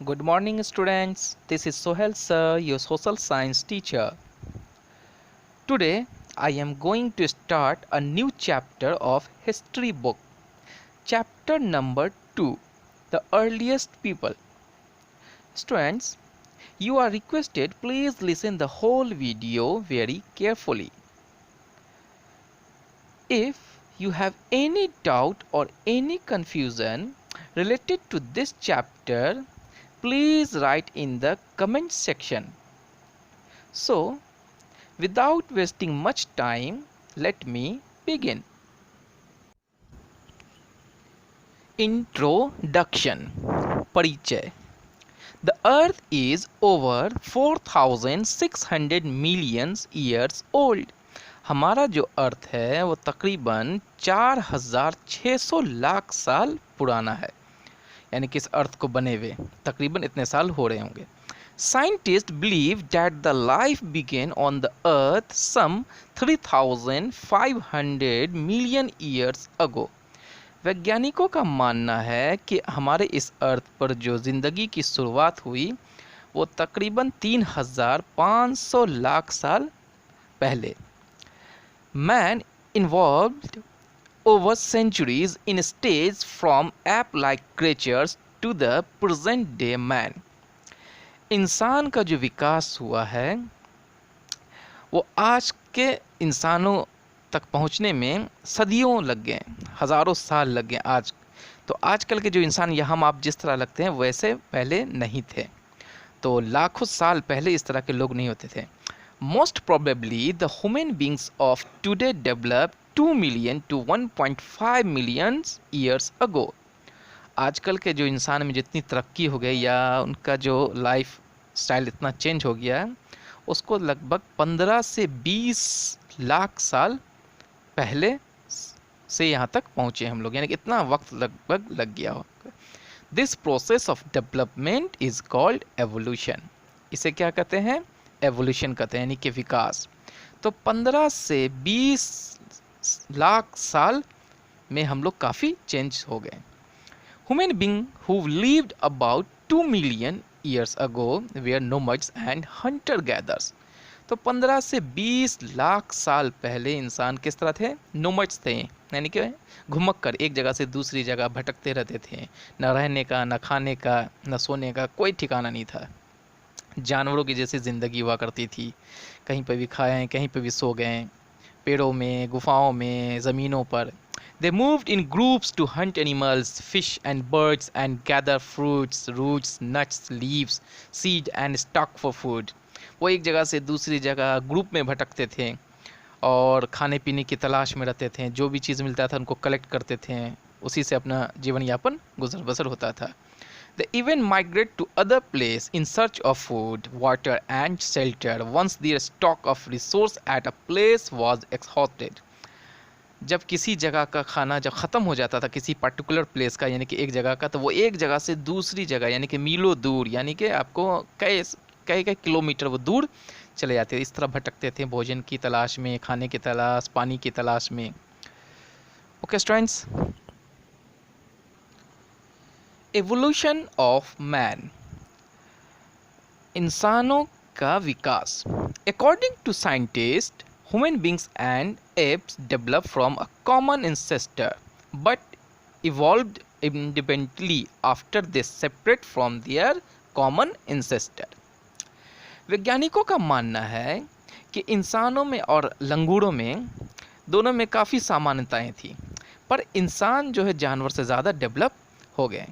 Good morning, students. This is Sohel sir, your social science teacher. Today, I am going to start a new chapter of history book. Chapter number 2, The Earliest People. Students, you are requested please listen the whole video very carefully. If you have any doubt or any confusion related to this chapter, please write in the comment section. So, without wasting much time, let me begin. Introduction. परिचय. The earth is over 4600 million years old. हमारा जो अर्थ है वो तकरीबन 4600 लाख साल पुराना है, यानी कि इस अर्थ को बने हुए तकरीबन इतने साल हो रहे होंगे. Scientists believe that the life began on the earth some 3500 million years ago. वैज्ञानिकों का मानना है कि हमारे इस अर्थ पर जो ज़िंदगी की शुरुआत हुई वो तकरीबन 3500 लाख साल पहले. Man evolved over centuries in stage from ape-like creatures to the present day man. इंसान का जो विकास हुआ है वो आज के इंसानों तक पहुंचने में सदियों लग गए, हज़ारों साल लग गए. आज तो आजकल के जो इंसान या हम आप जिस तरह लगते हैं वैसे पहले नहीं थे. तो लाखों साल पहले इस तरह के लोग नहीं होते थे. Most probably the human beings of today develop 2 million to 1.5 million years अगो. आजकल के जो इंसान में जितनी तरक्की हो गई या उनका जो लाइफ स्टाइल इतना चेंज हो गया है, उसको लगभग 15 से 20 लाख साल पहले से यहाँ तक पहुँचे हम लोग, यानी कि इतना वक्त लगभग लग गया हो. This process of development is called evolution. इसे क्या कहते हैं? एवोल्यूशन कहते हैं, यानी कि विकास. तो 15 से 20 लाख साल में हम लोग काफ़ी चेंज हो गए. Human being who lived about 2 million years ago were nomads and hunter gathers. तो 15 से 20 लाख साल पहले इंसान किस तरह थे? नोमैड्स थे, यानी कि घुमक कर एक जगह से दूसरी जगह भटकते रहते थे. न रहने का, न खाने का, न सोने का कोई ठिकाना नहीं था. जानवरों की जैसी ज़िंदगी हुआ करती थी. कहीं पर भी खाएँ, कहीं पर भी सो गए, पेड़ों में, गुफाओं में, ज़मीनों पर. They moved in groups to hunt animals, fish and birds and gather fruits, roots, nuts, leaves, seed and stock for food. वो एक जगह से दूसरी जगह ग्रुप में भटकते थे और खाने पीने की तलाश में रहते थे. जो भी चीज़ मिलता था उनको कलेक्ट करते थे, उसी से अपना जीवन यापन गुजर बसर होता था. They even migrate to other place in search of food, water and shelter once their stock of resource at a place was exhausted. जब किसी जगह का खाना जब ख़त्म हो जाता था, किसी पर्टिकुलर प्लेस का, यानी कि एक जगह का, तो वो एक जगह से दूसरी जगह, यानी कि मीलों दूर, यानी कि आपको कई कई किलोमीटर वो दूर चले जाते थे. इस तरह भटकते थे भोजन की तलाश में, खाने की तलाश, पानी की तलाश में. Okay students, evolution of man, इंसानों का विकास. According to scientist, human beings and apes developed from a common ancestor but evolved independently after they separate from their common ancestor. वैज्ञानिकों का मानना है कि इंसानों में और लंगूरों में दोनों में काफ़ी समानताएं थी, पर इंसान जो है जानवर से ज़्यादा डेवलप हो गए.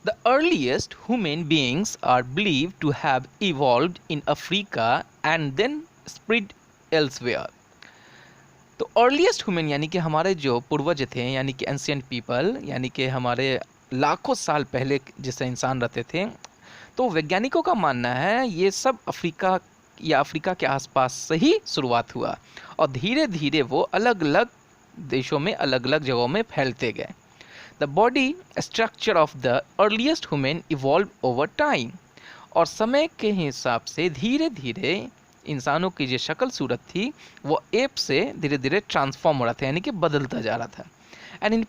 The earliest human beings are believed to have evolved in Africa and then spread elsewhere. तो अर्लीस्ट ह्यूमन यानी कि हमारे जो पूर्वज थे, यानी कि एंशिएंट पीपल, यानी कि हमारे लाखों साल पहले जैसे इंसान रहते थे, तो वैज्ञानिकों का मानना है ये सब अफ्रीका या अफ्रीका के आसपास से ही शुरुआत हुआ और धीरे धीरे वो अलग अलग देशों में, अलग अलग जगहों में फैलते गए. The body structure of the earliest human evolved over time. और समय के हिसाब से धीरे धीरे इंसानों की जो शक्ल सूरत थी वो एप से धीरे धीरे ट्रांसफॉर्म हो रहा था, यानी कि बदलता जा रहा था. An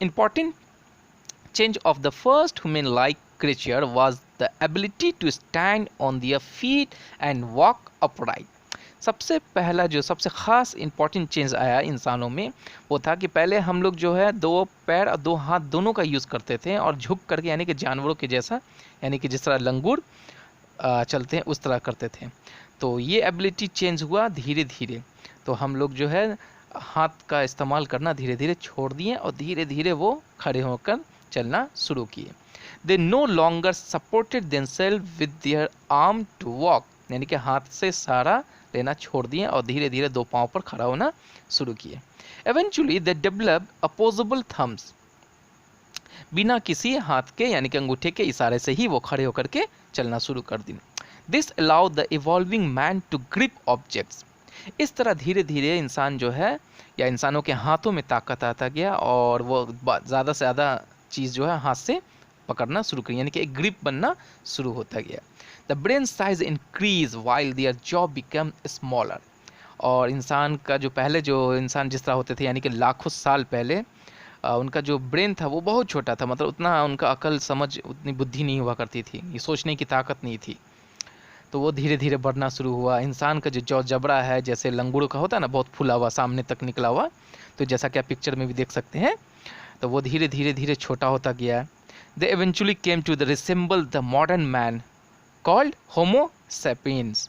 important change of the first human-like creature was the ability to stand on their feet and walk upright. सबसे पहला जो सबसे ख़ास इंपॉर्टेंट चेंज आया इंसानों में वो था कि पहले हम लोग जो है दो पैर और दो हाथ दोनों का यूज़ करते थे और झुक करके यानी कि जानवरों के जैसा यानी कि जिस तरह लंगूर चलते हैं उस तरह करते थे। तो ये एबिलिटी चेंज हुआ धीरे धीरे। तो हम लोग जो है हाथ का इस्तेमाल करना धीरे धीरे छोड़ दिए और धीरे धीरे वो खड़े होकर चलना शुरू किए। They no longer supported themselves with their arm to walk, यानी कि हाथ से सहारा लेना छोड़ दिए और धीरे धीरे दो पाँव पर खड़ा होना शुरू किए। Eventually they develop opposable thumbs, बिना किसी हाथ के यानी कि अंगूठे के इशारे से ही वो खड़े होकर के चलना शुरू कर दिए। This allow the evolving man to grip objects, इस तरह धीरे धीरे इंसान जो है या इंसानों के हाथों में ताकत आता गया और वो ज़्यादा से ज़्यादा चीज़ जो है हाथ से पकड़ना शुरू करी, यानी कि एक ग्रिप बनना शुरू होता गया। The brain size increase while their jaw become smaller, और इंसान का जो पहले जो इंसान जिस तरह होते थे यानी कि लाखों साल पहले उनका जो ब्रेन था वो बहुत छोटा था, मतलब उतना उनका अकल समझ उतनी बुद्धि नहीं हुआ करती थी, ये सोचने की ताकत नहीं थी। तो वो धीरे धीरे बढ़ना शुरू हुआ। इंसान का जो जौ जबड़ा है जैसे लंगूरों का होता है ना, बहुत फूला हुआ सामने तक निकला हुआ, तो जैसा कि आप पिक्चर में भी देख सकते हैं, तो वो धीरे धीरे धीरे छोटा होता गया। They eventually came to the resemble the modern man called homo sapiens.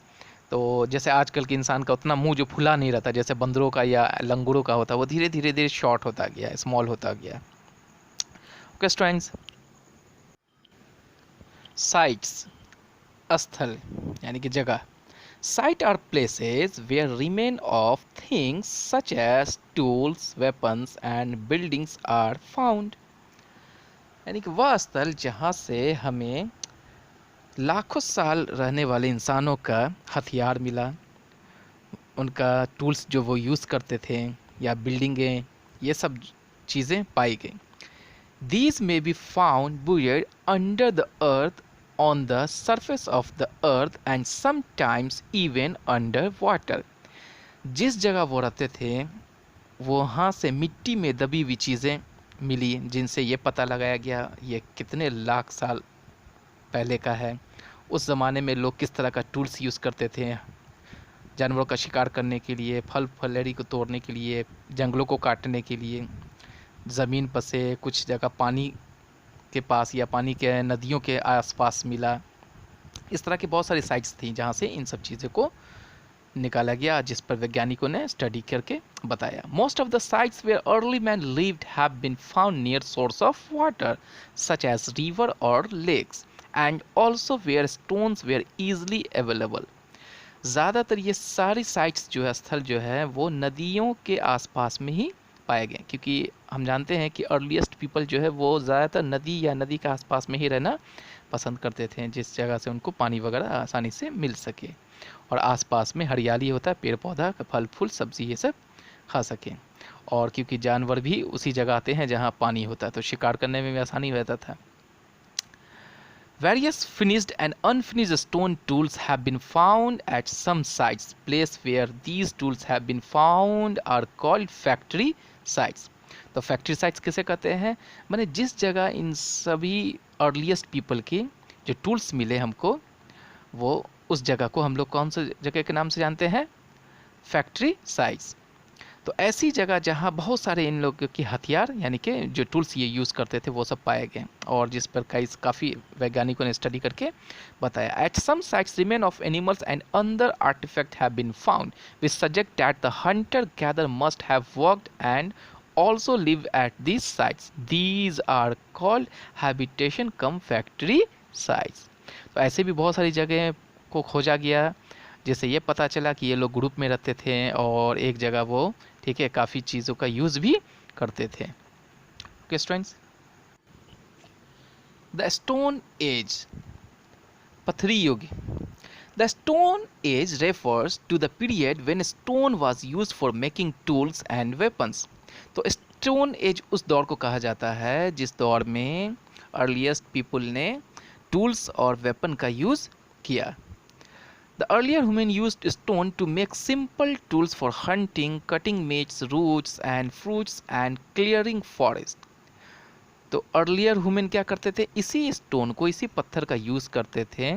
तो जैसे आजकल के इंसान का उतना मुंह जो फुला नहीं रहता जैसे बंदरों का या लंगूरों का होता, वो धीरे धीरे धीरे शॉर्ट होता गया, स्मॉल होता गया। ओके स्टूडेंट्स, साइट्स स्थल यानी कि जगह। Site are places where remain of things such as tools, weapons and buildings are found, यानी कि वह स्थल जहाँ से हमें लाखों साल रहने वाले इंसानों का हथियार मिला, उनका टूल्स जो वो यूज़ करते थे या बिल्डिंगें, ये सब चीज़ें पाई गई। These may be found buried under the earth, on the surface of the earth and sometimes even under water. जिस जगह वो रहते थे वहाँ से मिट्टी में दबी हुई चीज़ें मिली जिनसे ये पता लगाया गया ये कितने लाख साल पहले का है। उस ज़माने में लोग किस तरह का टूल्स यूज़ करते थे जानवरों का शिकार करने के लिए, फल फलेरी को तोड़ने के लिए, जंगलों को काटने के लिए, ज़मीन पर से कुछ जगह पानी के पास या पानी के नदियों के आसपास मिला। इस तरह की बहुत सारी साइट्स थी जहाँ से इन सब चीज़ों को निकाला गया, जिस पर वैज्ञानिकों ने स्टडी करके बताया। Most of the sites where early man lived have been found near source of water such as river और lakes and also where stones were easily available. ज़्यादातर ये सारी साइट्स जो है स्थल जो है वो नदियों के आसपास में ही पाए गए, क्योंकि हम जानते हैं कि अर्लीस्ट पीपल जो है वो ज़्यादातर नदी या नदी के आसपास में ही रहना पसंद करते थे, जिस जगह से उनको पानी वगैरह आसानी से मिल सके और आसपास में हरियाली होता है, पेड़ पौधा, फल फूल सब्जी ये सब खा सकें। और क्योंकि जानवर भी उसी जगह आते हैं जहाँ पानी होता है, तो शिकार करने में भी आसानी रहता था। Various finished and unfinished stone tools have been found at some sites. Place where these tools have been found are called factory sites. तो फैक्ट्री साइट्स किसे कहते हैं? माने जिस जगह इन सभी अर्लीस्ट पीपल की जो टूल्स मिले हमको, वो उस जगह को हम लोग कौन से जगह के नाम से जानते हैं? Factory sites. तो ऐसी जगह जहाँ बहुत सारे इन लोगों के हथियार यानी कि जो टूल्स ये यूज़ करते थे वो सब पाए गए, और जिस पर काफ़ी वैज्ञानिकों ने स्टडी करके बताया। At some sites remain of animals and other artifact have been found which suggest that the hunter gather must have worked and also live at these sites. These are called habitation cum factory sites. तो ऐसे भी बहुत सारी जगह को खोजा गया जिससे ये पता चला कि ये लोग ग्रुप में रहते थे और एक जगह वो ठीक है काफ़ी चीज़ों का यूज़ भी करते थे। Okay students, the stone as, पथरी युग। The Stone Age refers to the period when stone was used for making tools and weapons. तो स्टोन एज उस दौर को कहा जाता है जिस दौर में अर्लीस्ट पीपल ने टूल्स और वेपन का यूज़ किया। The earlier human used stone to make simple tools for hunting, cutting meats, roots and fruits and clearing forest. तो अर्लियर ह्यूमन क्या करते थे, इसी स्टोन को, इसी पत्थर का यूज़ करते थे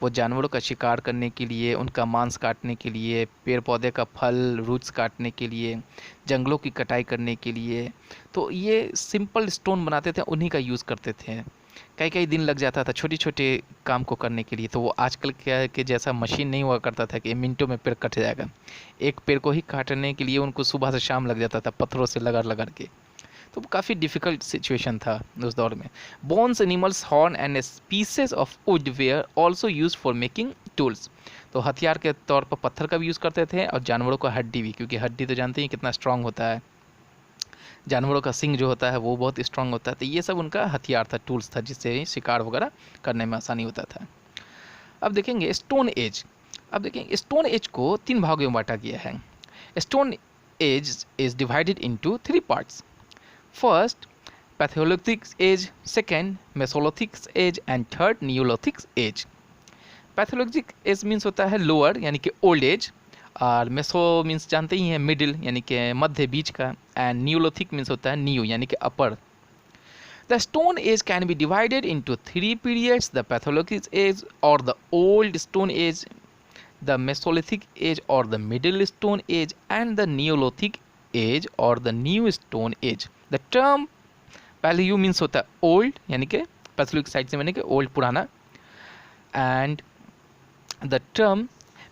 वो जानवरों का शिकार करने के लिए, उनका मांस काटने के लिए, पेड़ पौधे का फल रूट्स काटने के लिए, जंगलों की कटाई करने के लिए। तो ये सिंपल स्टोन बनाते थे, उन्हीं का यूज़ करते थे। कई कई दिन लग जाता था छोटे छोटे काम को करने के लिए। तो वो आजकल क्या है कि जैसा मशीन नहीं हुआ करता था कि मिनटों में पेड़ कट जाएगा। एक पेड़ को ही काटने के लिए उनको सुबह से शाम लग जाता था पत्थरों से लगड़ के। तो काफ़ी डिफ़िकल्ट सिचुएशन था उस दौर में। Bones, animals, horn and pieces of would were also use for making tools. तो हथियार के तौर पर पत्थर का भी यूज़ करते थे और जानवरों का हड्डी भी, क्योंकि हड्डी तो जानते हैं कितना स्ट्रांग होता है। जानवरों का सिंग जो होता है वो बहुत स्ट्रांग होता है। तो ये सब उनका हथियार था, टूल्स था, जिससे शिकार वगैरह करने में आसानी होता था। अब देखेंगे स्टोन एज। अब देखेंगे स्टोन एज को 3 भागों में बांटा गया है। Stone age is divided into 3 parts. First paleolithic age, second mesolithic age and third neolithic age. Paleolithic age means होता है लोअर यानी कि ओल्ड एज, और मेसो मीन्स जानते ही हैं मिडिल यानी कि मध्य बीच का, एंड नियोलिथिक मीन्स होता है न्यू यानी कि upper. The stone age can be divided into 3 periods, the paleolithic age और the old stone age, the mesolithic age और the middle stone age, and the neolithic age और the new stone age. The term paleo means होता है old यानी कि पैथोलिथिक side से यानी कि ओल्ड पुराना, and the term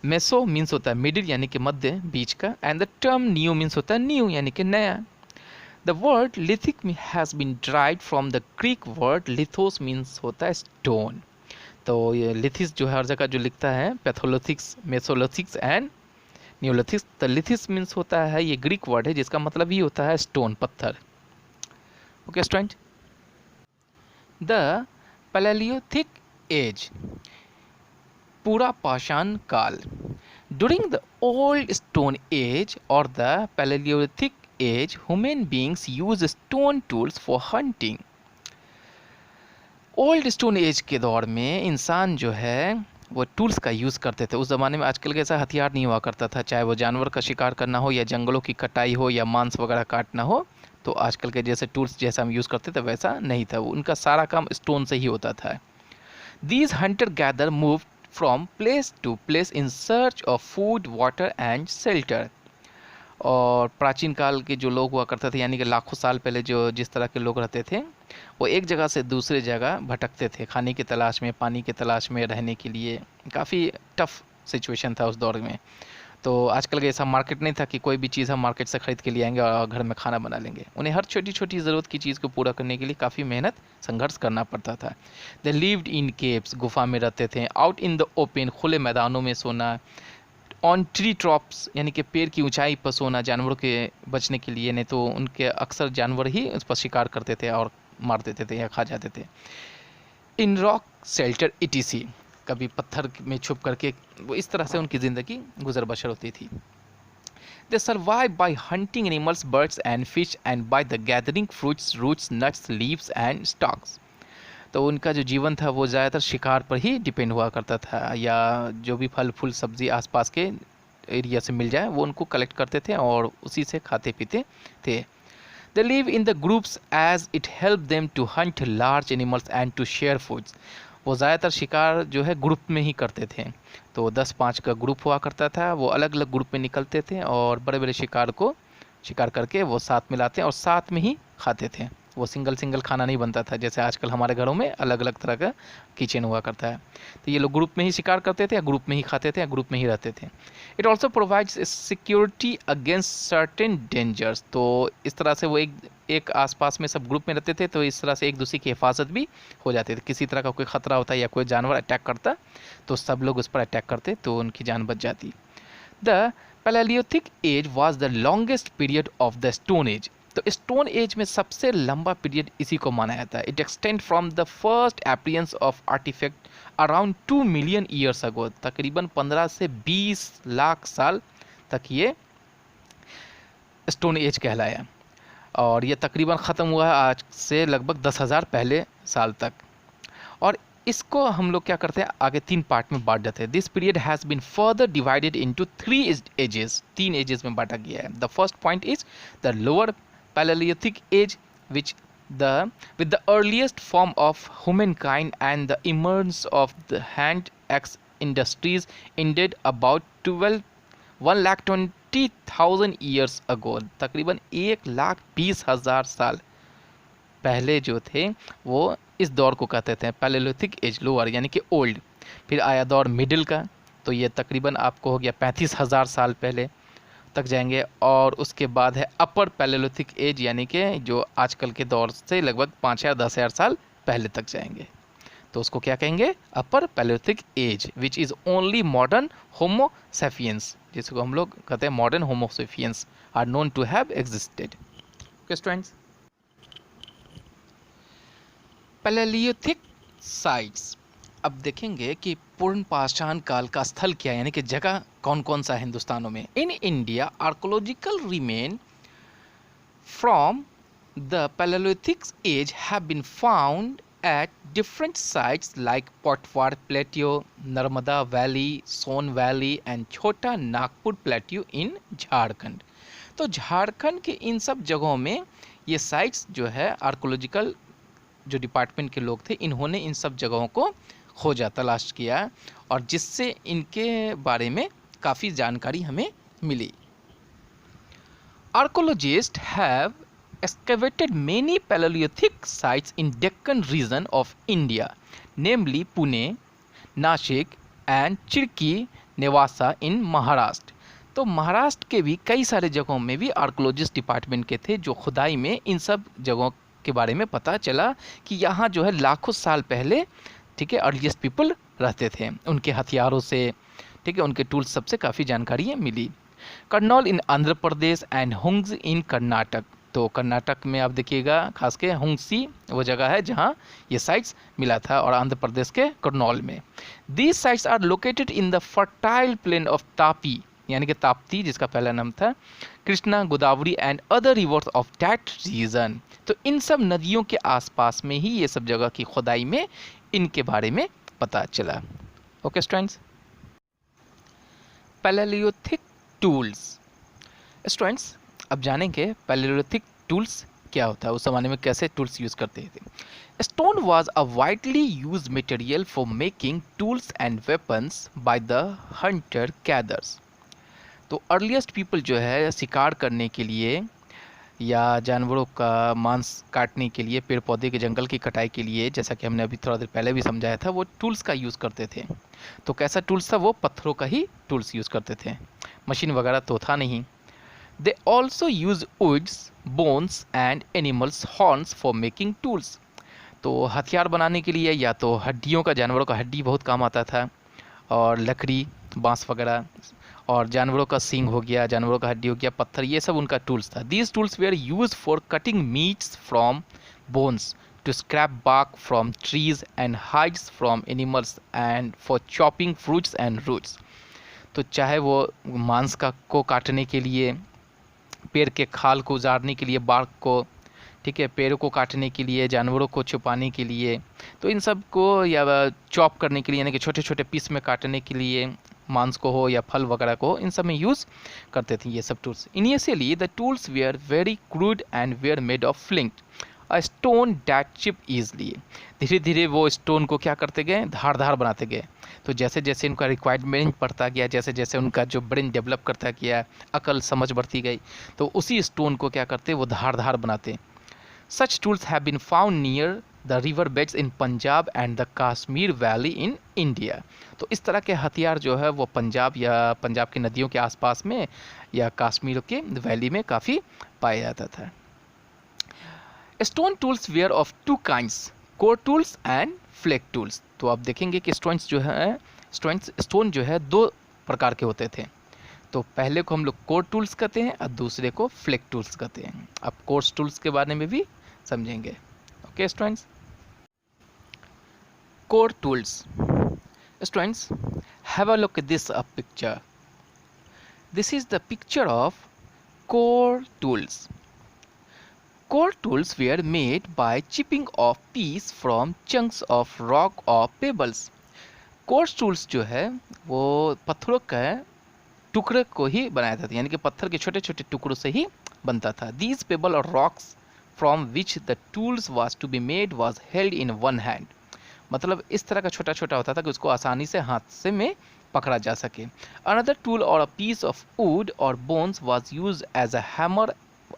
meso means होता है मिडिल यानी कि मध्य बीच का, and the term neo means होता है न्यू यानी कि नया। The word lithic has been derived from the Greek word lithos means होता है स्टोन। तो ये लिथिस जो है हर जगह जो लिखता है पैथोलिथिक्स, मेसोलिथिक्स एंड न्यूलिथिक्स, तो लिथिस मीन्स होता है ये ग्रीक वर्ड है जिसका मतलब ही होता है स्टोन, पत्थर। Okay student. The paleolithic as, पूरा पाषाण काल। During the old stone age or the paleolithic age, human beings used stone tools for hunting. Old stone as के दौर में इंसान जो है वो टूल्स का यूज़ करते थे। उस ज़माने में आजकल के ऐसा हथियार नहीं हुआ करता था, चाहे वो जानवर का शिकार करना हो या जंगलों की कटाई हो या मांस वगैरह काटना हो। तो आजकल के जैसे टूल्स जैसा हम यूज़ करते थे वैसा नहीं था, वो उनका सारा काम स्टोन से ही होता था। These hunter gatherer moved from place to place in search of food, water and shelter. और प्राचीन काल के जो लोग हुआ करते थे यानी कि लाखों साल पहले जो जिस तरह के लोग रहते थे, वो एक जगह से दूसरे जगह भटकते थे खाने की तलाश में, पानी की तलाश में, रहने के लिए। काफ़ी टफ सिचुएशन था उस दौर में। तो आजकल का ऐसा मार्केट नहीं था कि कोई भी चीज़ हम मार्केट से ख़रीद के ले आएंगे और घर में खाना बना लेंगे। उन्हें हर छोटी छोटी ज़रूरत की चीज़ को पूरा करने के लिए काफ़ी मेहनत संघर्ष करना पड़ता था। दे लिव्ड इन केव्स, गुफा में रहते थे। आउट इन द ओपन, खुले मैदानों में सोना। ऑन ट्री टॉप्स यानी कि पेड़ की ऊंचाई पर सोना, जानवरों के बचने के लिए, नहीं तो उनके अक्सर जानवर ही उस पर शिकार करते थे और मार देते थे या खा जाते थे। इन रॉक शेल्टर ETC, कभी पत्थर में छुप करके, वो इस तरह से उनकी ज़िंदगी गुजर बसर होती थी। They survive by hunting animals, birds and fish and by the gathering fruits, roots, nuts, leaves and stalks. तो उनका जो जीवन था वो ज़्यादातर शिकार पर ही डिपेंड हुआ करता था, या जो भी फल फूल सब्जी आसपास के एरिया से मिल जाए वो उनको कलेक्ट करते थे और उसी से खाते पीते थे। They live in the groups as it helped them to hunt large animals and to share foods. वो ज़्यादातर शिकार जो है ग्रुप में ही करते थे। तो 10-5 का ग्रुप हुआ करता था, वो अलग अलग ग्रुप में निकलते थे और बड़े बड़े शिकार को शिकार करके वो साथ में लाते और साथ में ही खाते थे। वो सिंगल सिंगल खाना नहीं बनता था जैसे आजकल हमारे घरों में अलग अलग तरह का किचन हुआ करता है। तो ये लोग ग्रुप में ही शिकार करते थे या ग्रुप में ही खाते थे या ग्रुप में ही रहते थे। It also provides security against certain dangers. तो इस तरह से वो एक आसपास में सब ग्रुप में रहते थे, तो इस तरह से एक दूसरे की हिफाजत भी हो जाती थी। किसी तरह का कोई ख़तरा होता या कोई जानवर अटैक करता तो सब लोग उस पर अटैक करते तो उनकी जान बच जाती। The paleolithic age was the longest period of the stone age. तो स्टोन एज में सबसे लंबा पीरियड इसी को माना जाता है। It extend from the first appearance of artifact around 2 million years ago. तकरीबन 15 से 20 लाख साल तक ये स्टोन एज कहलाया और ये तकरीबन ख़त्म हुआ है आज से लगभग 10,000 पहले साल तक। और इसको हम लोग क्या करते हैं, आगे 3 पार्ट में बांट देते हैं। This period has been further divided into 3 ages, 3 ages में बांटा गया है। The first point is the lower paleolithic age which the with the earliest form of humankind and the emergence of the hand axe industries ended about 1,20,000 years ago. तकरीबन 1,20,000 साल पहले जो थे वो इस दौर को कहते थे पैलेलिथिक एज, लोअर यानी कि ओल्ड। फिर आया दौर मिडिल का, तो ये तकरीबन आपको हो गया 35,000 साल पहले तक जाएंगे। और उसके बाद है अपर पैलेलिथिक एज, यानी कि जो आजकल के दौर से लगभग 5,000-10,000 साल पहले तक जाएंगे। तो उसको क्या कहेंगे? Upper paleolithic age, which is only modern homo sapiens, जिसको हम लोग कहते हैं modern homo sapiens are known to have existed. Okay students, paleolithic sites. अब देखेंगे कि पूर्ण पाषाण काल का स्थल क्या है, यानी कि जगह कौन कौन सा है हिंदुस्तानों में। In India archaeological remain from the palaeolithic age have been found at different sites like Potwar Plateau, Narmada Valley, Son Valley and छोटा नागपुर प्लेट्यू इन झारखंड। तो झारखंड के इन सब जगहों में ये साइट्स जो है आर्कोलॉजिकल जो डिपार्टमेंट के लोग थे, इन्होंने इन सब जगहों को खोजा, तलाश किया, और जिससे इनके बारे में काफ़ी जानकारी हमें मिली। Archaeologist have excavated many Paleolithic sites in Deccan region of India, namely Pune, Nashik and Chirki Nevasa in Maharashtra. तो महाराष्ट्र के भी कई सारे जगहों में भी आर्कोलॉजिस्ट डिपार्टमेंट के थे, जो खुदाई में इन सब जगहों के बारे में पता चला कि यहाँ जो है लाखों साल पहले, ठीक है, अर्लीस्ट पीपल रहते थे। उनके हथियारों से, ठीक है, उनके टूल्स सबसे काफ़ी जानकारी मिली। करनौल इन आंध्र प्रदेश एंड हुंग्स इन कर्नाटक। तो कर्नाटक में आप देखिएगा खास के हुंगसी वो जगह है जहाँ ये साइट्स मिला था, और आंध्र प्रदेश के करनौल में। These sites are located in the fertile plain of Tapi, यानी कि ताप्ती जिसका पहला नाम था, Krishna, Godavari and other rivers of that region. तो इन सब नदियों के आसपास में ही ये सब जगह की खुदाई में इनके बारे में पता चला। Okay students, palaeolithic tools. Students, अब जानेंगे पैलेलिथिक टूल्स क्या होता है, उस ज़माने में कैसे टूल्स यूज़ करते थे। Stone was a widely use material for making tools and weapons by the Hunter gathers. तो अर्लीस्ट पीपल जो है शिकार करने के लिए या जानवरों का मांस काटने के लिए, पेड़ पौधे के जंगल की कटाई के लिए, जैसा कि हमने अभी थोड़ा देर पहले भी समझाया था, वो टूल्स का यूज़ करते थे। तो कैसा टूल्स था? वो पत्थरों का ही टूल्स यूज़ करते थे, मशीन वगैरह तो था नहीं। They also use woods, bones and animals' horns for making tools. तो हथियार बनाने के लिए या तो हड्डियों का, जानवरों का हड्डी बहुत काम आता था, और लकड़ी, बांस वगैरह, और जानवरों का सींग हो गया, जानवरों का हड्डी हो गया, पत्थर, ये सब उनका टूल्स था। These tools were used for cutting meats from bones, to scrap bark from trees and hides from animals, and for chopping fruits and roots. तो चाहे वो मांस को काटने के लिए, पेड़ के खाल को उजाड़ने के लिए, बार्क को, ठीक है, पेड़ों को काटने के लिए, जानवरों को छुपाने के लिए, तो इन सब को, या चॉप करने के लिए, यानी कि छोटे छोटे पीस में काटने के लिए, मांस को हो या फल वगैरह को हो, इन सब में यूज़ करते थे ये सब tools. Initially the tools were very crude and were made of flint, a stone that chip easily. धीरे धीरे वो स्टोन को क्या करते गए? धारदार बनाते गए। तो जैसे जैसे उनका रिक्वायरमेंट बढ़ता गया, जैसे जैसे उनका जो ब्रेन डेवलप करता गया, अकल समझ बढ़ती गई, तो उसी स्टोन को क्या करते? वो धारदार बनाते। Such tools have been found near the river beds in Punjab and the Kashmir valley in India. तो इस तरह के हथियार जो है वो पंजाब या पंजाब की नदियों के आसपास में या कश्मीर के वैली में काफ़ी पाया जाता था। Stone tools were of two kinds, core tools and flake tools. तो आप देखेंगे कि स्टोन जो है दो प्रकार के होते थे। तो पहले को हम लोग कोर टूल्स कहते हैं और दूसरे को फ्लेक टूल्स कहते हैं। अब कोर टूल्स के बारे में भी समझेंगे। Okay students, core tools. Students, have a look at this a picture. This is the picture of core tools. Core tools were made by chipping off piece from chunks of rock or pebbles. Core tools जो है वो पत्थरों का टुकड़े को ही बनाया था, यानी कि पत्थर के छोटे छोटे टुकड़ों से ही बनता था। These pebble or rocks from which the tools was to be made was held in one hand. मतलब इस तरह का छोटा छोटा होता था कि उसको आसानी से हाथ से में पकड़ा जा सके. Another tool or a piece of wood or bones was used as a hammer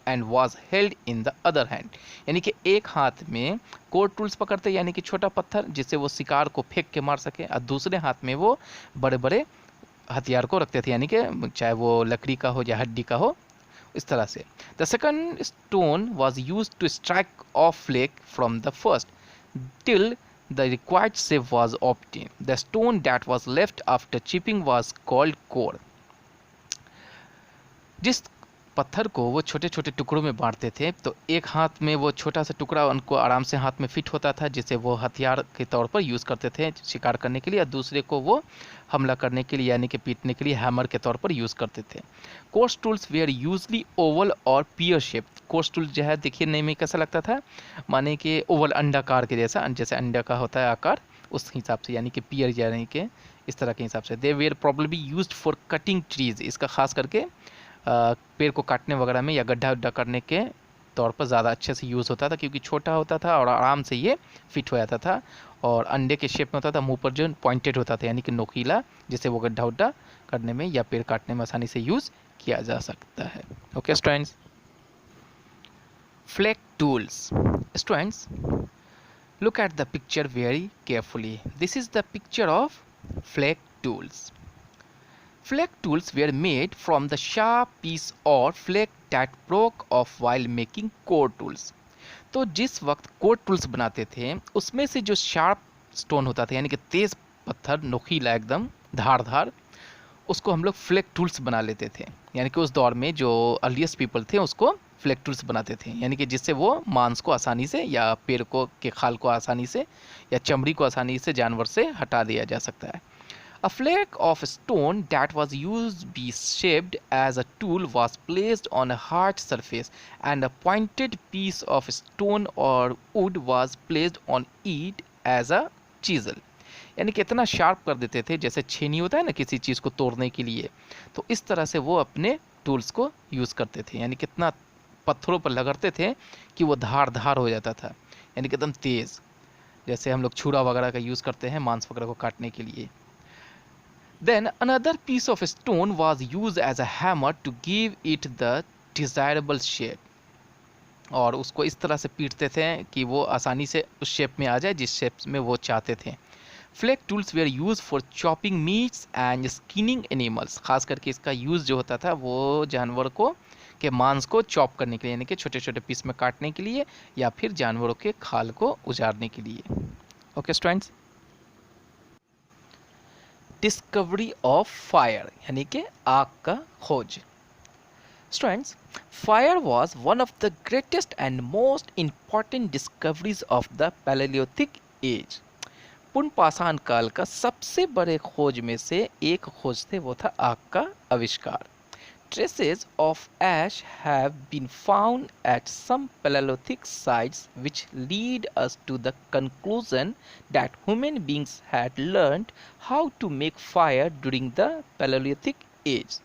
and was held in the other hand. यानी कि एक हाथ में कोर टूल्स पकड़ते यानी कि छोटा पत्थर जिससे वो शिकार को फेंक के मार सके, और दूसरे हाथ में वो बड़े बड़े हथियार को रखते थे यानी कि चाहे वो लकड़ी का हो या हड्डी का हो, इस तरह से. The second stone was used to strike off flake from the first till the required shape was obtained. The stone that was left after chipping was called core. जिस पत्थर को वो छोटे छोटे टुकड़ों में बांटते थे तो एक हाथ में वो छोटा सा टुकड़ा उनको आराम से हाथ में फिट होता था जिसे वो हथियार के तौर पर यूज़ करते थे शिकार करने के लिए, और दूसरे को वो हमला करने के लिए यानी कि पीटने के लिए हैमर के तौर पर यूज़ करते थे. Cores tools were usually oval और पियर शेप. कोर्स टूल जो है देखिए में कैसा लगता था, माने कि ओवल अंडाकार के जैसा, जैसे अंडा का होता है आकार उस हिसाब से, यानी कि पियर यानी कि इस तरह के हिसाब से. They were probably used for cutting trees. इसका खास करके पेड़ को काटने वगैरह में या गड्ढा उड्ढा करने के तौर पर ज़्यादा अच्छे से यूज़ होता था क्योंकि छोटा होता था और आराम से ये फिट हो जाता था, और अंडे के शेप में होता था, मुंह पर जो पॉइंटेड होता था यानी कि नोकीला, जिससे वो गड्ढा उड्ढा करने में या पेड़ काटने में आसानी से यूज़ किया जा सकता है. Okay students. Flake tools. Students, look at the picture very carefully. This is the picture of flake tools. Flake tools were made from the sharp piece or flake that broke off while making core tools. तो जिस वक्त core tools बनाते थे उसमें से जो sharp stone होता था यानी कि तेज पत्थर, नोकीला एकदम धारदार, उसको हम लोग फ्लेक टूल्स बना लेते थे. यानी कि उस दौर में जो अर्लीस्ट पीपल थे उसको फ्लेक टूल्स बनाते थे, यानी कि जिससे वो मांस को आसानी से या पेड़ को के खाल को आसानी से या चमड़ी को आसानी से जानवर से हटा दिया जा सकता है. A flake of stone that was used to be shaped as a tool was placed on a hard surface, and a pointed piece of stone or wood was placed on it as a chisel. यानी कि इतना sharp कर देते थे जैसे छेनी होता है ना किसी चीज़ को तोड़ने के लिए, तो इस तरह से वो अपने टूल्स को यूज़ करते थे. यानी कितना पत्थरों पर लगते थे कि वो धार धार हो जाता था, यानी कि एकदम तेज़, जैसे हम लोग छुरा वगैरह का यूज़ करते हैं मांस वगैरह को काटने के लिए. Then another piece of stone was used as a hammer to give it the desirable shape. और उसको इस तरह से पीटते थे कि वो आसानी से उस शेप में आ जाए जिस शेप में वो चाहते थे. Flake tools were used for chopping meats and skinning animals. खास करके इसका यूज़ जो होता था वो जानवर को के मांस को चॉप करने के लिए यानी कि छोटे छोटे पीस में काटने के लिए या फिर जानवरों के खाल को उजाड़ने के लिए. Okay students. Discovery of fire यानी कि आग का खोज. Students, fire was one of the greatest and most important discoveries of the paleolithic age. पुनर्पाषाण काल का सबसे बड़े खोज में से एक खोज थे, वो था आग का आविष्कार. Traces of ash have been found at some Paleolithic sites which lead us to the conclusion that human beings had learned how to make fire during the Paleolithic age.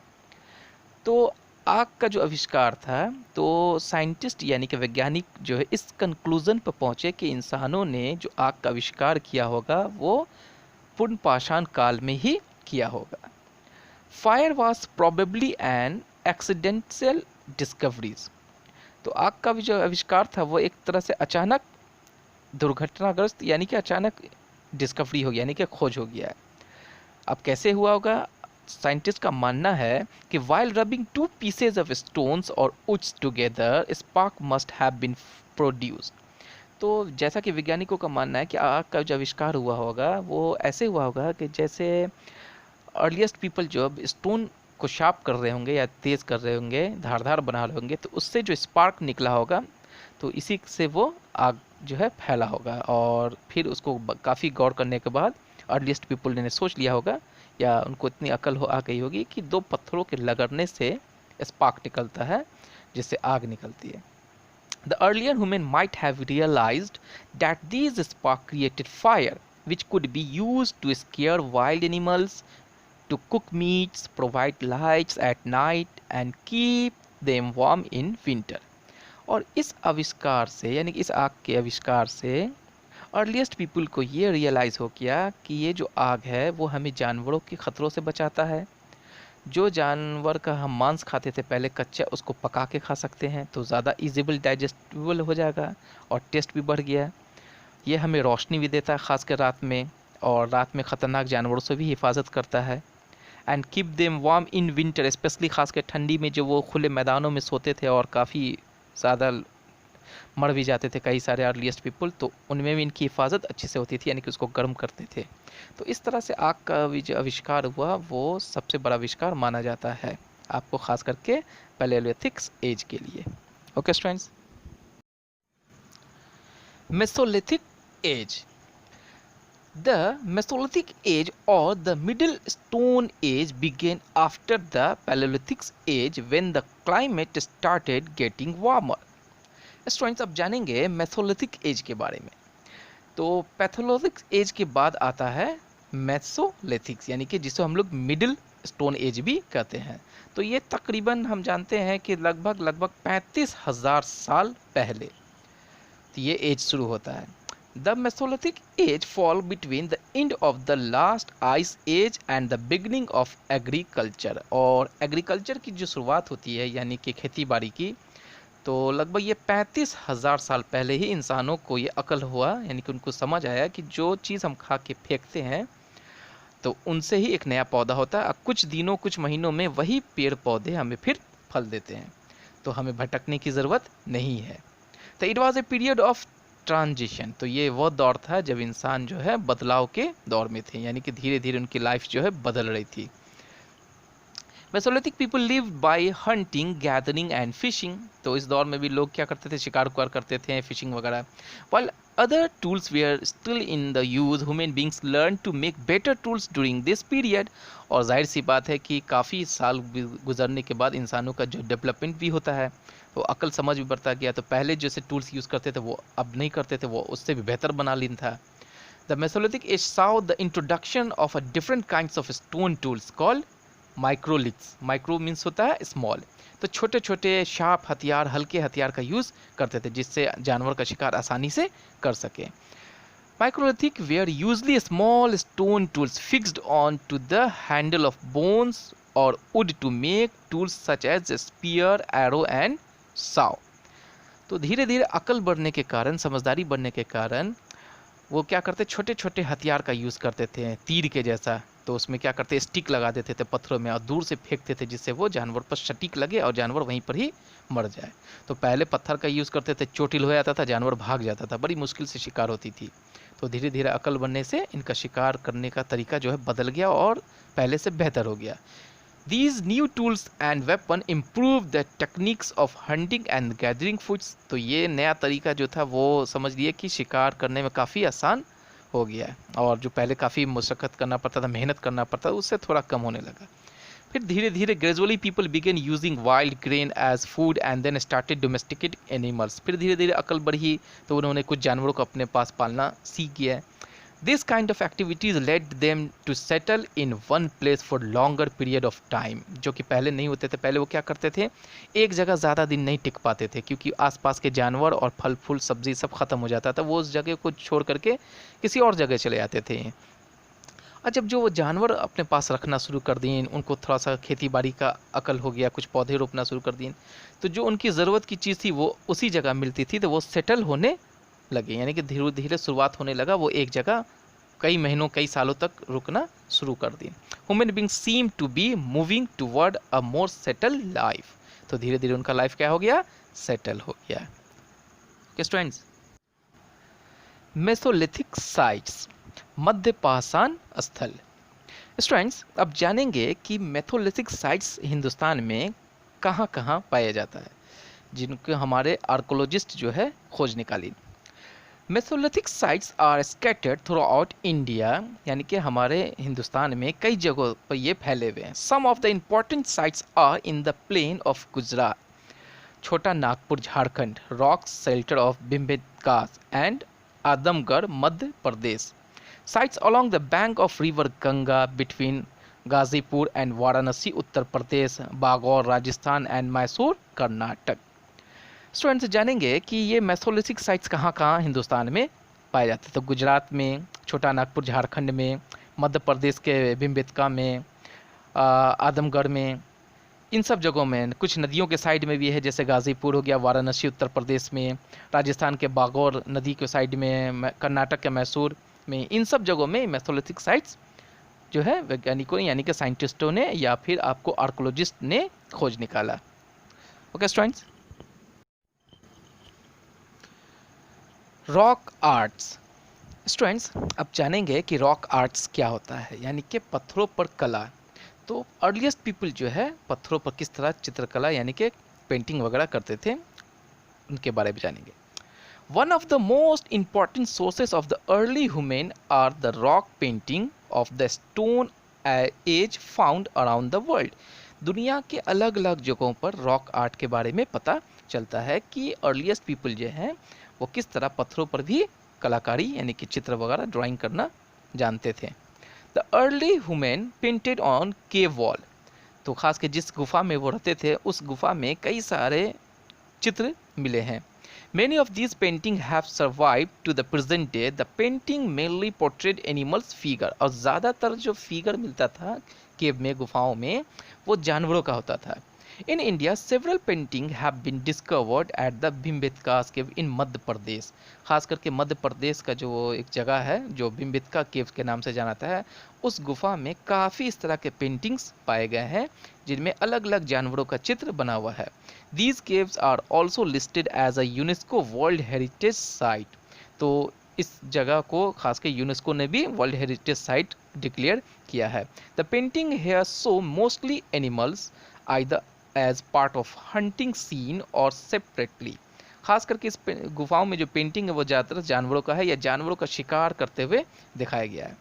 तो आग का जो आविष्कार था तो साइंटिस्ट यानी कि वैज्ञानिक जो है इस कंक्लूजन पर पहुँचे कि इंसानों ने जो आग का आविष्कार किया होगा वो पुनर्पाषाण काल में ही किया होगा. Fire was probably an accidental discoveries. तो आग का भी जो आविष्कार था वो एक तरह से अचानक दुर्घटनाग्रस्त यानी कि अचानक डिस्कवरी हो गया यानी कि खोज हो गया है. अब कैसे हुआ होगा? साइंटिस्ट का मानना है कि while rubbing two pieces of stones और woods together spark must have been produced. तो जैसा कि वैज्ञानिकों का मानना है कि आग का जो आविष्कार हुआ होगा वो ऐसे हुआ होगा कि जैसे अर्लीस्ट पीपल जो स्टोन को शार्प कर रहे होंगे या तेज़ कर रहे होंगे, धारदार बना रहे होंगे, तो उससे जो स्पार्क निकला होगा तो इसी से वो आग जो है फैला होगा. और फिर उसको काफ़ी गौर करने के बाद अर्लीस्ट पीपल ने सोच लिया होगा या उनको इतनी अकल आ गई होगी कि दो पत्थरों के लगड़ने से स्पार्क निकलता है जिससे आग निकलती है. The earlier human might have realized that these sparks created fire, which could be used to scare wild animals, to cook meats, provide lights at night, and keep them warm in winter. और इस आविष्कार से यानी कि इस आग के आविष्कार से अर्लीस्ट पीपल को ये रियलाइज़ हो गया कि ये जो आग है वो हमें जानवरों के ख़तरों से बचाता है। जो जानवर का हम मांस खाते थे पहले कच्चा, उसको पका के खा सकते हैं तो ज़्यादा ईजिबल डाइजेस्टिबल हो जाएगा और टेस्ट भी बढ़ गया। ये हमें रोशनी भी देता है ख़ासकर रात में, और रात में ख़तरनाक जानवरों से भी हिफाजत करता है। And keep them warm in winter, specially खासकर ठंडी में जो वो खुले मैदानों में सोते थे और काफ़ी ज़्यादा मर भी जाते थे कई सारे अर्लीस्ट पीपल, तो उनमें भी इनकी हिफाजत अच्छे से होती थी, यानी कि उसको गर्म करते थे। तो इस तरह से आग का भी जो आविष्कार हुआ वो सबसे बड़ा आविष्कार माना जाता है, आपको खास करके पैलेओलिथिक एज के लिए। Okay students, Mesolithic as. The Mesolithic age or the Middle Stone Age began after the Paleolithic age when the climate started getting warmer. Students अब जानेंगे मेसोलिथिक एज के बारे में। तो पैथोलिथिक एज के बाद आता है मेसोलिथिक्स, यानी कि जिसे हम लोग मिडिल स्टोन एज भी कहते हैं। तो ये तकरीबन हम जानते हैं कि लगभग 35,000 साल पहले तो ये एज शुरू होता है। The mesolithic age fall between the end of the last ice age and the beginning of agriculture. और एग्रीकल्चर की जो शुरुआत होती है यानी कि खेती बाड़ी की, तो लगभग ये 35,000 साल पहले ही इंसानों को ये अकल हुआ, यानी कि उनको समझ आया कि जो चीज़ हम खा के फेंकते हैं तो उनसे ही एक नया पौधा होता है। कुछ दिनों कुछ महीनों में वही पेड़ पौधे हमें फिर फल देते हैं, तो हमें भटकने की ज़रूरत नहीं है। तो it was a period of transition. तो ये वो दौर था जब इंसान जो है बदलाव के दौर में थे, यानी कि धीरे धीरे उनकी लाइफ जो है बदल रही थी। Mesolithic people live by hunting, gathering and fishing. तो इस दौर में भी लोग क्या करते थे, शिकार उकार करते थे, फिशिंग वगैरह। while other tools were still in the use, human beings learned to make better tools during this period। और जाहिर सी बात है कि काफ़ी साल गुजरने के बाद इंसानों का जो डेवलपमेंट भी होता है, तो अकल समझ भी बढ़ता गया। तो पहले जैसे टूल्स यूज़ करते थे वो अब नहीं करते थे, वो उससे भी बेहतर बना लेना था। The mesolithic as saw the introduction of a different kinds of stone tools called microliths. Micro means होता है स्मॉल, तो छोटे छोटे शार्प हथियार, हल्के हथियार का यूज़ करते थे जिससे जानवर का शिकार आसानी से कर सके। Microlithic were usually small stone tools fixed on to the handle of bones और wood to make tools such as spear, arrow and saw. तो धीरे धीरे अकल बढ़ने के कारण, समझदारी बढ़ने के कारण वो क्या करते, छोटे छोटे हथियार का यूज़ करते थे, तीर के जैसा। तो उसमें क्या करते, स्टिक लगा देते थे पत्थरों में और दूर से फेंकते थे जिससे वो जानवर पर सटीक लगे और जानवर वहीं पर ही मर जाए। तो पहले पत्थर का यूज़ करते थे, चोटिल हो जाता था, जानवर भाग जाता था, बड़ी मुश्किल से शिकार होती थी। तो धीरे धीरे अकल बनने से इनका शिकार करने का तरीका जो है बदल गया और पहले से बेहतर हो गया। These new tools and weapon improve the techniques of hunting and gathering foods। तो ये नया तरीका जो था वो समझ लिए कि शिकार करने में काफ़ी आसान हो गया है, और जो पहले काफ़ी मशक्क़त करना पड़ता था, मेहनत करना पड़ता था, उससे थोड़ा कम होने लगा। फिर धीरे धीरे gradually people began using wild grain as food and then started domesticate animals. फिर धीरे धीरे अकल बढ़ी तो उन्होंने कुछ जानवरों को अपने पास पालना सीख गया। This kind of activities led them to settle in one place for longer period of time। जो कि पहले नहीं होते थे। पहले वो क्या करते थे, एक जगह ज़्यादा दिन नहीं टिक पाते थे क्योंकि आसपास के जानवर और फल फूल सब्जी सब ख़त्म हो जाता था, वो उस जगह को छोड़ करके किसी और जगह चले जाते थे। और जब जो वो जानवर अपने पास रखना शुरू कर दिए, उनको थोड़ा सा खेती बाड़ी का अकल हो गया, कुछ पौधे रोपना शुरू कर दिए, तो जो उनकी ज़रूरत की चीज़ थी वो उसी जगह मिलती थी, तो वो सेटल होने लगे, यानी कि धीरे धीरे शुरुआत होने लगा, वो एक जगह कई महीनों कई सालों तक रुकना शुरू कर दी। Human being seem to be moving toward a more settle life. तो धीरे धीरे उनका लाइफ क्या हो गया, सेटल हो गया। ओके स्टूडेंट्स, मेसोलिथिक साइट्स, मध्य पाषाण स्थल। स्टूडेंट्स अब जानेंगे कि मेसोलिथिक साइट्स हिंदुस्तान में कहाँ कहाँ पाया जाता है, जिनको हमारे आर्कोलॉजिस्ट जो है खोज निकाली। Mesolithic sites are scattered throughout India, यानी कि हमारे हिंदुस्तान में कई जगहों पर ये फैले हुए हैं। Some of the important sites are in the plain of Gujarat, Chota Nagpur Jharkhand, rock shelter of Bhimbetka and Adamgarh Madhya Pradesh. Sites along the bank of river Ganga between Ghazipur and Varanasi Uttar Pradesh, Bagor Rajasthan and Mysore Karnataka. Students जानेंगे कि ये मेसोलिथिक साइट्स कहाँ कहाँ हिंदुस्तान में पाए जाते हैं। तो गुजरात में, छोटा नागपुर झारखंड में, मध्य प्रदेश के भीमबेटका में, आदमगढ़ में, इन सब जगहों में, कुछ नदियों के साइड में भी है, जैसे गाज़ीपुर हो गया, वाराणसी उत्तर प्रदेश में, राजस्थान के बागौर नदी के साइड में, कर्नाटक के मैसूर में, इन सब जगहों में मेसोलिथिक साइट्स जो है वैज्ञानिकों यानी कि साइंटिस्टों ने या फिर आपको आर्कोलॉजिस्ट ने खोज निकाला। Okay students, rock arts. Students अब जानेंगे कि रॉक आर्ट्स क्या होता है, यानी कि पत्थरों पर कला। तो अर्लीस्ट पीपल जो है पत्थरों पर किस तरह चित्रकला यानी कि पेंटिंग वगैरह करते थे, उनके बारे में जानेंगे। One of the most important sources of the early human are the rock painting of the stone age found around the world. दुनिया के अलग अलग जगहों पर रॉक आर्ट के बारे में पता चलता है कि अर्लीस्ट पीपल जो हैं वो किस तरह पत्थरों पर भी कलाकारी यानी कि चित्र वगैरह ड्राइंग करना जानते थे। The early human painted on cave wall. तो खास के जिस गुफा में वो रहते थे उस गुफा में कई सारे चित्र मिले हैं। Many of these paintings have survived to the present day. The painting mainly portrayed animals figure। और ज़्यादातर जो फिगर मिलता था केव में, गुफाओं में, वो जानवरों का होता था। In India, several paintings have been discovered at the Bhimbetka cave in Madhya Pradesh. खास करके मध्य प्रदेश का जो एक जगह है जो भीमबेटका केव के नाम से जाना जाता है, उस गुफा में काफ़ी इस तरह के पेंटिंग्स पाए गए हैं जिनमें अलग अलग जानवरों का चित्र बना हुआ है। These caves are also listed as a UNESCO World Heritage Site। तो इस जगह को खास कर यूनेस्को ने भी वर्ल्ड हेरिटेज साइट डिक्लेयर किया है। The painting here show mostly animals either as part of hunting scene और सेपरेटली। खास करके इस गुफाओं में जो पेंटिंग है वो ज़्यादातर जानवरों का है या जानवरों का शिकार करते हुए दिखाया गया है।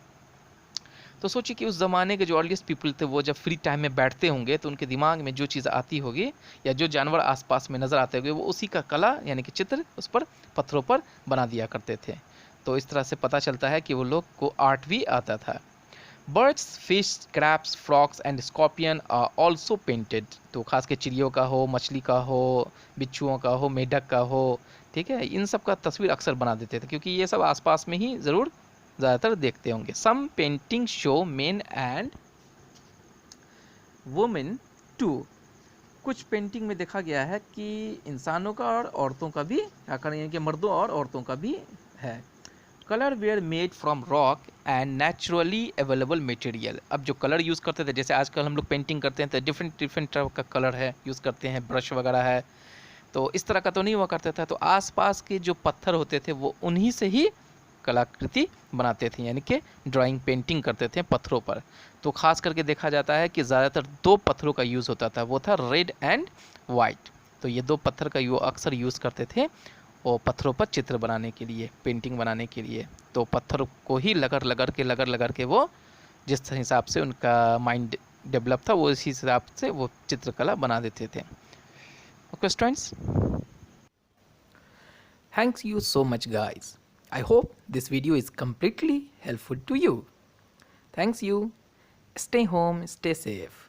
तो सोचिए कि उस ज़माने के जो अर्लीस्ट पीपल थे वो जब फ्री टाइम में बैठते होंगे तो उनके दिमाग में जो चीज़ आती होगी या जो जानवर आसपास में नज़र आते होंगे वो उसी का कला यानी कि चित्र उस पर पत्थरों पर बना दिया करते थे। तो इस तरह से पता चलता है कि वो लोग को आर्ट भी आता था। Birds, fish, crabs, frogs and scorpion are also painted. तो खास के चिड़ियों का हो, मछली का हो, बिच्छुओं का हो, मेढक का हो, ठीक है, इन सब का तस्वीर अक्सर बना देते थे क्योंकि ये सब आसपास में ही ज़रूर ज़्यादातर देखते होंगे। Some painting show men and women too. कुछ पेंटिंग में देखा गया है कि इंसानों का और औरतों का भी आकार यानी कि मर्दों और औरतों का भी है। Colour were made from rock and naturally available material. अब जो कलर यूज़ करते थे, जैसे आजकल हम लोग पेंटिंग करते हैं तो डिफरेंट डिफरेंट टाइप का कलर है यूज़ करते हैं, ब्रश वगैरह है, तो इस तरह का तो नहीं हुआ करता था। तो आसपास के जो पत्थर होते थे वो उन्हीं से ही कलाकृति बनाते थे यानी कि ड्राइंग पेंटिंग करते थे पत्थरों पर। तो खास करके देखा जाता है कि ज़्यादातर दो पत्थरों का यूज़ होता था, वो था रेड एंड वाइट। तो ये दो पत्थर का अक्सर यूज़ करते थे वो पत्थरों पर चित्र बनाने के लिए, पेंटिंग बनाने के लिए। तो पत्थर को ही लगड़ के वो जिस हिसाब से उनका माइंड डेवलप था वो इसी हिसाब से वो चित्रकला बना देते थे। Okay students, thanks you so much guys. I hope this video is completely helpful to you. Thanks you. Stay home, stay safe.